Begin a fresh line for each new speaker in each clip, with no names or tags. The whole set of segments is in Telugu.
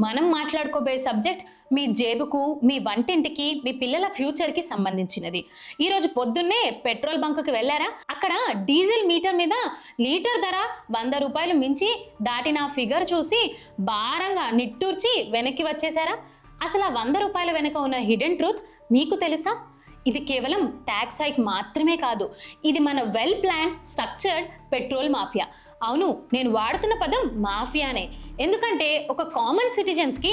మనం మాట్లాడుకోబోయే సబ్జెక్ట్ మీ జేబుకు, మీ వంటింటికి, మీ పిల్లల ఫ్యూచర్కి సంబంధించినది. ఈరోజు పొద్దున్నే పెట్రోల్ బంకుకి వెళ్ళారా? అక్కడ డీజిల్ మీటర్ మీద లీటర్ ధర 100 రూపాయలు మించి దాటిన ఫిగర్ చూసి భారంగా నిట్టూర్చి వెనక్కి వచ్చేసారా? అసలు ఆ 100 రూపాయల వెనక ఉన్న హిడెన్ ట్రూత్ మీకు తెలుసా? ఇది కేవలం ట్యాక్స్ హైక్ మాత్రమే కాదు, ఇది మన well plan structured petrol mafia. అవును, నేను వాడుతున్న పదం మాఫియానే. ఎందుకంటే ఒక కామన్ సిటిజన్స్కి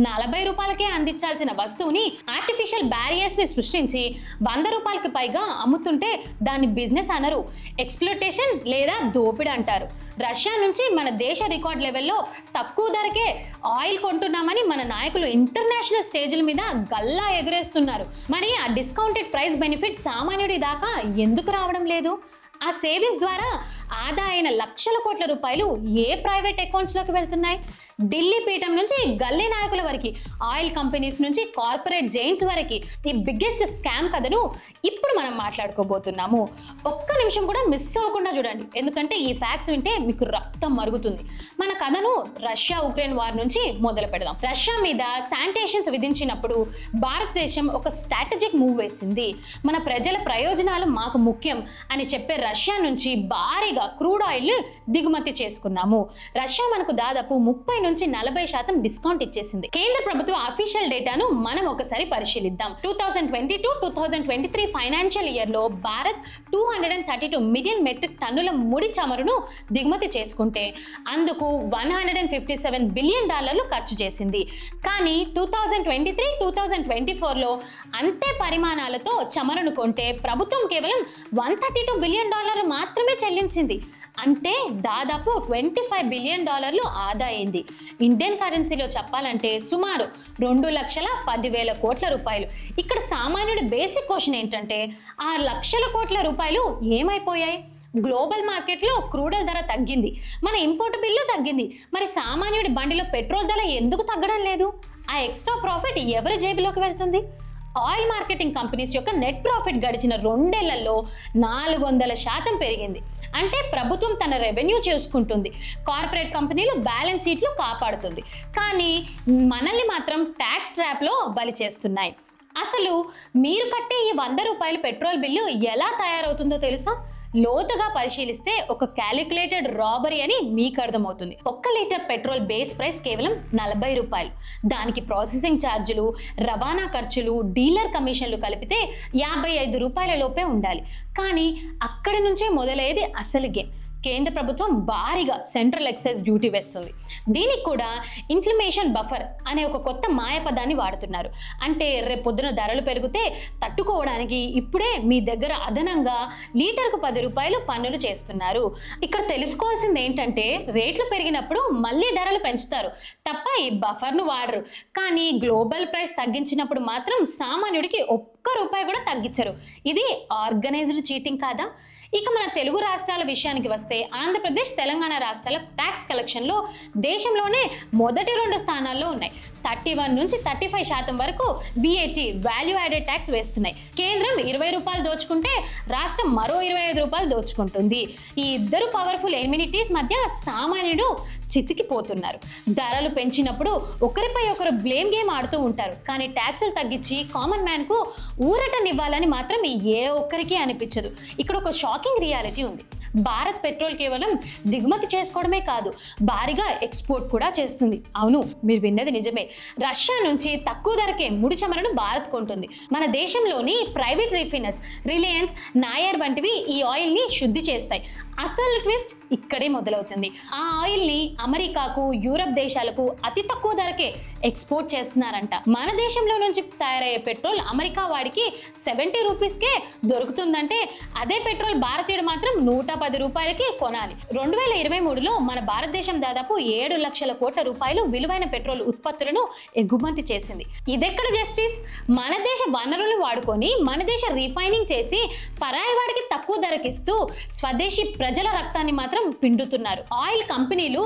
40 రూపాయలకే అందించాల్సిన వస్తువుని ఆర్టిఫిషియల్ బ్యారియర్స్ని సృష్టించి 100 రూపాయలకి పైగా అమ్ముతుంటే దాన్ని బిజినెస్ అనరు, ఎక్స్ప్లోటేషన్ లేదా దోపిడీ అంటారు. రష్యా నుంచి మన దేశ రికార్డ్ లెవెల్లో తక్కువ ధరకే ఆయిల్ కొంటున్నామని మన నాయకులు ఇంటర్నేషనల్ స్టేజ్ల మీద గల్లా ఎగరేస్తున్నారు. మరి ఆ డిస్కౌంటెడ్ ప్రైస్ బెనిఫిట్ సామాన్యుడి దాకా ఎందుకు రావడం లేదు? ఆ సేవింగ్స్ ద్వారా ఆదా అయిన లక్షల కోట్ల రూపాయలు ఏ ప్రైవేట్ అకౌంట్స్లోకి వెళ్తున్నాయి? ఢిల్లీ పీఠం నుంచి గల్లీ నాయకుల వరకు, ఆయిల్ కంపెనీస్ నుంచి కార్పొరేట్ జైంట్స్ వరకు ఈ బిగ్గెస్ట్ స్కామ్ కథను ఇప్పుడు మనం మాట్లాడుకోబోతున్నాము. ఒక్క నిమిషం కూడా మిస్ అవ్వకుండా చూడండి, ఎందుకంటే ఈ ఫ్యాక్ట్స్ వింటే మీకు రక్తం మరుగుతుంది. మన కథను రష్యా ఉక్రెయిన్ వార్ నుంచి మొదలు పెడదాం. రష్యా మీద శానిటేషన్స్ విధించినప్పుడు భారతదేశం ఒక స్ట్రాటజిక్ మూవ్ వేసింది. మన ప్రజల ప్రయోజనాలు మాకు ముఖ్యం అని చెప్పే రష్యా నుంచి భారీగా క్రూడ్ ఆయిల్ దిగుమతి చేసుకున్నాము. రష్యా మనకు దాదాపు 30-40% డిస్కౌంట్ ఇచ్చేసింది. కేంద్ర ప్రభుత్వ అఫీషియల్ డేటాను మనం ఒకసారి పరిశీలిద్దాం. 2022-2023 ఫైనాన్షియల్ ఇయర్ లో భారత్ 232 మిలియన్ మెట్రిక్ టన్నుల ముడి చమురును దిగుమతి చేసుకుంటే అందుకు $157 బిలియన్ ఖర్చు చేసింది. కానీ 2023-2024 లో అంతే పరిమాణాలతో చమురును కొంటే ప్రభుత్వం కేవలం $132 బిలియన్ మాత్రమే చెల్లించింది. అంటే దాదాపు $25 బిలియన్ ఆదా అయింది. ఇండియన్ కరెన్సీలో చెప్పాలంటే సుమారు 2,10,000 కోట్ల రూపాయలు. ఇక్కడ సామాన్యుడి బేసిక్ క్వశ్చన్ ఏంటంటే, ఆ లక్షల కోట్ల రూపాయలు ఏమైపోయాయి? గ్లోబల్ మార్కెట్లో క్రూడల్ ధర తగ్గింది, మన ఇంపోర్ట్ బిల్లు తగ్గింది, మరి సామాన్యుడి బండిలో పెట్రోల్ ధర ఎందుకు తగ్గడం లేదు? ఆ ఎక్స్ట్రా ప్రాఫిట్ ఎవరి జేబులోకి వెళ్తుంది? ఆయిల్ మార్కెటింగ్ కంపెనీస్ యొక్క నెట్ ప్రాఫిట్ గడిచిన 2 ఏళ్లలో 400% పెరిగింది. అంటే ప్రభుత్వం తన రెవెన్యూ చూసుకుంటుంది, కార్పొరేట్ కంపెనీలు బ్యాలెన్స్ షీట్లు కాపాడుతుంది, కానీ మనల్ని మాత్రం ట్యాక్స్ ట్రాప్లో బలి చేస్తున్నాయి. అసలు మీరు కట్టే ఈ 100 రూపాయల పెట్రోల్ బిల్లు ఎలా తయారవుతుందో తెలుసా? లోతుగా పరిశీలిస్తే ఒక క్యాలిక్యులేటెడ్ రాబరీ అని మీకు అర్థమవుతుంది. 1 లీటర్ పెట్రోల్ బేస్ ప్రైస్ కేవలం 40 రూపాయలు. దానికి ప్రాసెసింగ్ ఛార్జీలు, రవాణా ఖర్చులు, డీలర్ కమిషన్లు కలిపితే 55 రూపాయల లోపే ఉండాలి. కానీ అక్కడి నుంచే మొదలయ్యేది అసలు గేమ్. కేంద్ర ప్రభుత్వం భారీగా సెంట్రల్ ఎక్సైజ్ డ్యూటీ వేస్తుంది. దీనికి కూడా ఇన్ఫ్లమేషన్ బఫర్ అనే ఒక కొత్త మాయపదాన్ని వాడుతున్నారు. అంటే రేపొద్దున ధరలు పెరిగితే తట్టుకోవడానికి ఇప్పుడే మీ దగ్గర అదనంగా లీటర్కు 10 రూపాయలు పన్నులు చేస్తున్నారు. ఇక్కడ తెలుసుకోవాల్సింది ఏంటంటే, రేట్లు పెరిగినప్పుడు మళ్ళీ ధరలు పెంచుతారు తప్ప ఈ బఫర్ను వాడరు. కానీ గ్లోబల్ ప్రైస్ తగ్గించినప్పుడు మాత్రం సామాన్యుడికి ఒక్క రూపాయి కూడా తగ్గించరు. ఇది ఆర్గనైజ్డ్ చీటింగ్ కాదా? ఇక మన తెలుగు రాష్ట్రాల విషయానికి వస్తే, ఆంధ్రప్రదేశ్, తెలంగాణ రాష్ట్రాల ట్యాక్స్ కలెక్షన్లో దేశంలోనే మొదటి 2 స్థానాల్లో ఉన్నాయి. 31-35% వరకు VAT వాల్యూ యాడెడ్ ట్యాక్స్ వేస్తున్నాయి. కేంద్రం 20 రూపాయలు దోచుకుంటే రాష్ట్రం మరో 25 రూపాయలు దోచుకుంటుంది. ఈ ఇద్దరు పవర్ఫుల్ ఎనిమినిటీస్ మధ్య సామాన్యుడు చితికిపోతున్నారు. ధరలు పెంచినప్పుడు ఒకరిపై ఒకరు బ్లేమ్ గేమ్ ఆడుతూ ఉంటారు, కానీ ట్యాక్సులు తగ్గించి కామన్ మ్యాన్కు ఊరటనివ్వాలని మాత్రం ఏ ఒక్కరికి అనిపించదు. ఇక్కడ ఒక షాకింగ్ రియాలిటీ ఉంది. భారత్ పెట్రోల్ కేవలం దిగుమతి చేసుకోవడమే కాదు, భారీగా ఎక్స్పోర్ట్ కూడా చేస్తుంది. అవును, మీరు విన్నది నిజమే. రష్యా నుంచి తక్కువ ధరకే ముడి చమురును భారత్ కొంటుంది. మన దేశంలోని ప్రైవేట్ రిఫైనర్స్ రిలయన్స్, నాయర్ వంటివి ఈ ఆయిల్ని శుద్ధి చేస్తాయి. అసలు ట్విస్ట్ ఇక్కడే మొదలవుతుంది. ఆ ఆయిల్ని అమెరికాకు, యూరప్ దేశాలకు అతి తక్కువ ధరకే ఎక్స్పోర్ట్ చేస్తున్నారంట. మన దేశంలో నుంచి తయారయ్యే పెట్రోల్ అమెరికా వాడికి 70 రూపీస్కే దొరుకుతుందంటే, అదే పెట్రోల్ భారతీయుడు మాత్రం 110 రూపాయలకి కొనాలి. 2023లో మన భారతదేశం దాదాపు 7 లక్షల కోట్ల రూపాయలు విలువైన పెట్రోల్ ఉత్పత్తులను ఎగుమతి చేసింది. ఇదెక్కడ జస్టిస్? మన దేశ వనరులు వాడుకొని మన దేశ రిఫైనింగ్ చేసి పరాయి వాడికి తక్కువ ధరకిస్తూ స్వదేశీ ప్రజల రక్తాన్ని మాత్రం పిండుతున్నారు. ఆయిల్ కంపెనీలు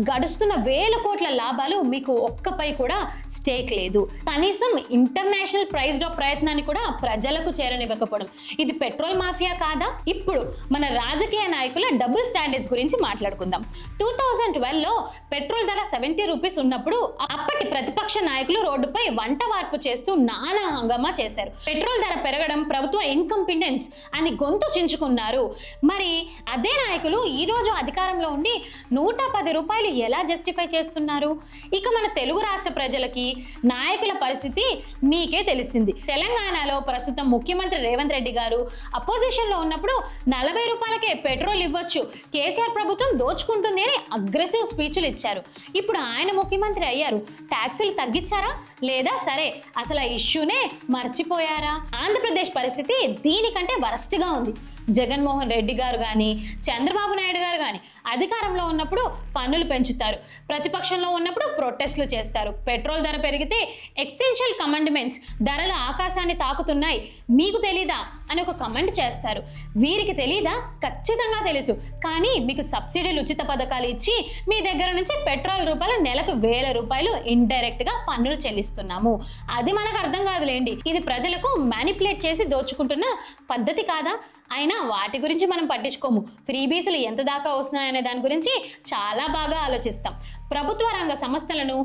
గడుస్తున్న వేల కోట్ల లాభాలు, మీకు ఒక్కపై కూడా స్టేక్ లేదు. కనీసం ఇంటర్నేషనల్ ప్రైస్ డ్రాప్ ప్రయత్నాన్ని కూడా ప్రజలకు చేరనివ్వకపోవడం, ఇది పెట్రోల్ మాఫియా కాదా? ఇప్పుడు మన రాజకీయ నాయకుల డబుల్ స్టాండర్డ్స్ గురించి మాట్లాడుకుందాం. 2012లో పెట్రోల్ ధర 70 రూపీస్ ఉన్నప్పుడు అప్పటి ప్రతిపక్ష నాయకులు రోడ్డుపై వంట వార్పు చేస్తూ నానా హంగామా చేశారు. పెట్రోల్ ధర పెరగడం ప్రభుత్వ ఇన్కంపిటెన్స్ అని గొంతు చించుకున్నారు. మరి అదే నాయకులు ఈ రోజు అధికారంలో ఉండి 110 రూపాయలు ఎలా జస్టిఫై చేస్తున్నారు? ఇక మన తెలుగు రాష్ట్ర ప్రజలకి నాయకుల పరిస్థితి మీకే తెలిసింది. తెలంగాణలో ప్రస్తుతం ముఖ్యమంత్రి రేవంత్ రెడ్డి గారు అపోజిషన్ లో ఉన్నప్పుడు 40 రూపాయలకే పెట్రోల్ ఇవ్వచ్చు, కేసీఆర్ ప్రభుత్వం దోచుకుంటుంది అని అగ్రెసివ్ స్పీచ్లు ఇచ్చారు. ఇప్పుడు ఆయన ముఖ్యమంత్రి అయ్యారు, ట్యాక్సులు తగ్గించారా లేదా? సరే, అసలు ఆ ఇష్యూనే మర్చిపోయారా? ఆంధ్రప్రదేశ్ పరిస్థితి దీనికంటే వరస్ట్గా ఉంది. జగన్మోహన్ రెడ్డి గారు కానీ చంద్రబాబు నాయుడు గారు కానీ అధికారంలో ఉన్నప్పుడు పన్నులు పెంచుతారు, ప్రతిపక్షంలో ఉన్నప్పుడు ప్రొటెస్టులు చేస్తారు. పెట్రోల్ ధర పెరిగితే ఎక్సెన్షియల్ కమాండ్మెంట్స్ ధరలు ఆకాశాన్ని తాకుతున్నాయి, మీకు తెలీదా అని ఒక కమెంట్ చేస్తారు. వీరికి తెలీదా? ఖచ్చితంగా తెలుసు. కానీ మీకు సబ్సిడీలు, ఉచిత పథకాలు ఇచ్చి మీ దగ్గర నుంచి పెట్రోల్ రూపాయలు నెలకు 1000 రూపాయలు ఇండైరెక్ట్ గా పన్నులు చెల్లిస్తున్నాము. అది మనకు అర్థం కాదులేండి. ఇది ప్రజలకు మ్యానిపులేట్ చేసి దోచుకుంటున్న పద్ధతి కాదా? అయినా వాటి గురించి మనం పట్టించుకోము. ఫ్రీబీసులు ఎంత దాకా వస్తున్నాయనే దాని గురించి చాలా బాగా ఆలోచిస్తాం. ప్రభుత్వ రంగ సంస్థలను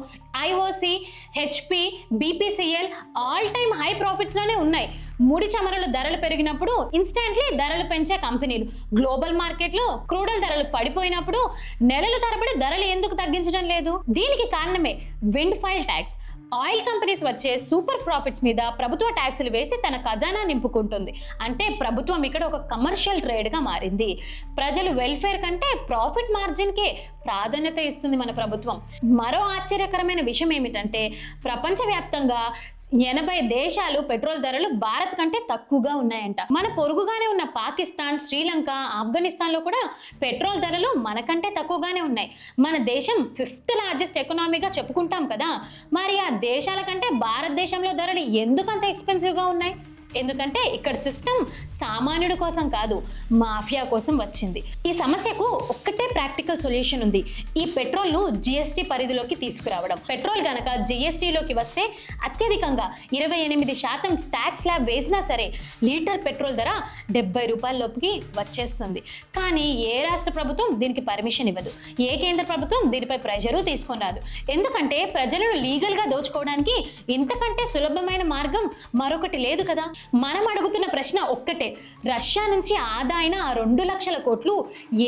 IOC, HP, BPCL all time high profits లోనే ఉన్నాయి. ముడి చమురుల ధరలు పెరిగినప్పుడు ఇన్స్టాంట్లీ ధరలు పెంచే కంపెనీలు, గ్లోబల్ మార్కెట్లో క్రూడల్ ధరలు పడిపోయినప్పుడు నెలల తరబడి ధరలు ఎందుకు తగ్గించడం లేదు? దీనికి కారణమే wind file tax. Oil companies వచ్చే సూపర్ ప్రాఫిట్స్ మీద ప్రభుత్వ ట్యాక్సులు వేసి తన ఖజానా నింపుకుంటుంది. అంటే ప్రభుత్వం ఇక్కడ ఒక కమర్షియల్ ట్రేడ్గా మారింది. ప్రజలు వెల్ఫేర్ కంటే ప్రాఫిట్ మార్జిన్కే ప్రాధాన్యత ఇస్తుంది మన ప్రభుత్వం. మరో ఆశ్చర్యకరమైన విషయం ఏమిటంటే ప్రపంచవ్యాప్తంగా 80 దేశాలు పెట్రోల్ ధరలు భారత్ కంటే తక్కువగా ఉన్నాయంట. మన పొరుగుగానే ఉన్న పాకిస్తాన్, శ్రీలంక, ఆఫ్ఘనిస్తాన్లో కూడా పెట్రోల్ ధరలు మనకంటే తక్కువగానే ఉన్నాయి. మన దేశం 5th లార్జెస్ట్ ఎకనామీగా చెప్పుకుంటాం కదా, మరి ఆ దేశాల కంటే భారతదేశంలో ధరలు ఎందుకంత ఎక్స్పెన్సివ్గా ఉన్నాయి? ఎందుకంటే ఇక్కడ సిస్టమ్ సామాన్యుడి కోసం కాదు, మాఫియా కోసం వచ్చింది. ఈ సమస్యకు ఒక్కటే ప్రాక్టికల్ సొల్యూషన్ ఉంది. ఈ పెట్రోల్ను జిఎస్టీ పరిధిలోకి తీసుకురావడం. పెట్రోల్ గనక జిఎస్టీలోకి వస్తే అత్యధికంగా 28% ట్యాక్స్ స్లాబ్ వేసినా సరే లీటర్ పెట్రోల్ ధర 70 రూపాయల లోపుకి వచ్చేస్తుంది. కానీ ఏ రాష్ట్ర ప్రభుత్వం దీనికి పర్మిషన్ ఇవ్వదు, ఏ కేంద్ర ప్రభుత్వం దీనిపై ప్రెషరు తీసుకొని రాదు. ఎందుకంటే ప్రజలను లీగల్గా దోచుకోవడానికి ఇంతకంటే సులభమైన మార్గం మరొకటి లేదు కదా. మనం అడుగుతున్న ప్రశ్న ఒక్కటే, రష్యా నుంచి ఆదా అయిన ఆ 2 లక్షల కోట్లు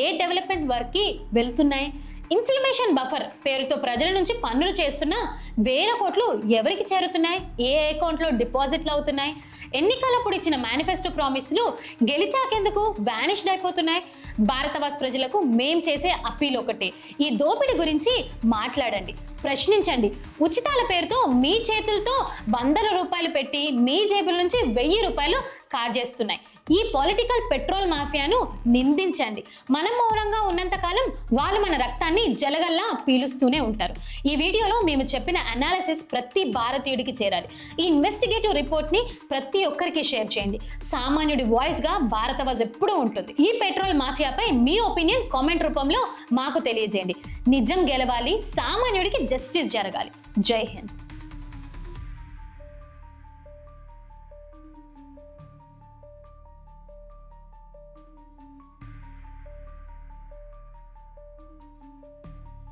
ఏ డెవలప్మెంట్ వర్క్కి వెళ్తున్నాయి? ఇన్ఫ్లమేషన్ బఫర్ పేరుతో ప్రజల నుంచి పన్నులు చేస్తున్న 1000 కోట్లు ఎవరికి చేరుతున్నాయి? ఏ అకౌంట్లో డిపాజిట్లు అవుతున్నాయి? ఎన్నికలప్పుడు ఇచ్చిన మేనిఫెస్టో ప్రామిస్లు గెలిచాకెందుకు వానిష్డ్ అయిపోతున్నాయి? భారతవాసి ప్రజలకు మేం చేసే అప్పీల్ ఒకటే, ఈ దోపిడీ గురించి మాట్లాడండి, ప్రశ్నించండి. ఉచితాల పేరుతో మీ చేతులతో 100 రూపాయలు పెట్టి మీ జేబుల నుంచి 1000 రూపాయలు కాజేస్తున్నాయి. ఈ పొలిటికల్ పెట్రోల్ మాఫియాను నిందించండి. మనం మౌనంగా ఉన్నంత కాలం వాళ్ళు మన రక్తాన్ని జలగల్లా పీలుస్తూనే ఉంటారు. ఈ వీడియోలో మేము చెప్పిన అనాలిసిస్ ప్రతి భారతీయుడికి చేరాలి. ఈ ఇన్వెస్టిగేటివ్ రిపోర్ట్ని ప్రతి ఒక్కరికి షేర్ చేయండి. సామాన్యుడి వాయిస్గా భారతవాజ్ ఎప్పుడూ ఉంటుంది. ఈ పెట్రోల్ మాఫియాపై మీ ఒపీనియన్ కామెంట్ రూపంలో మాకు తెలియజేయండి. నిజం గెలవాలి, సామాన్యుడికి జస్టిస్ జరగాలి. జై హింద్.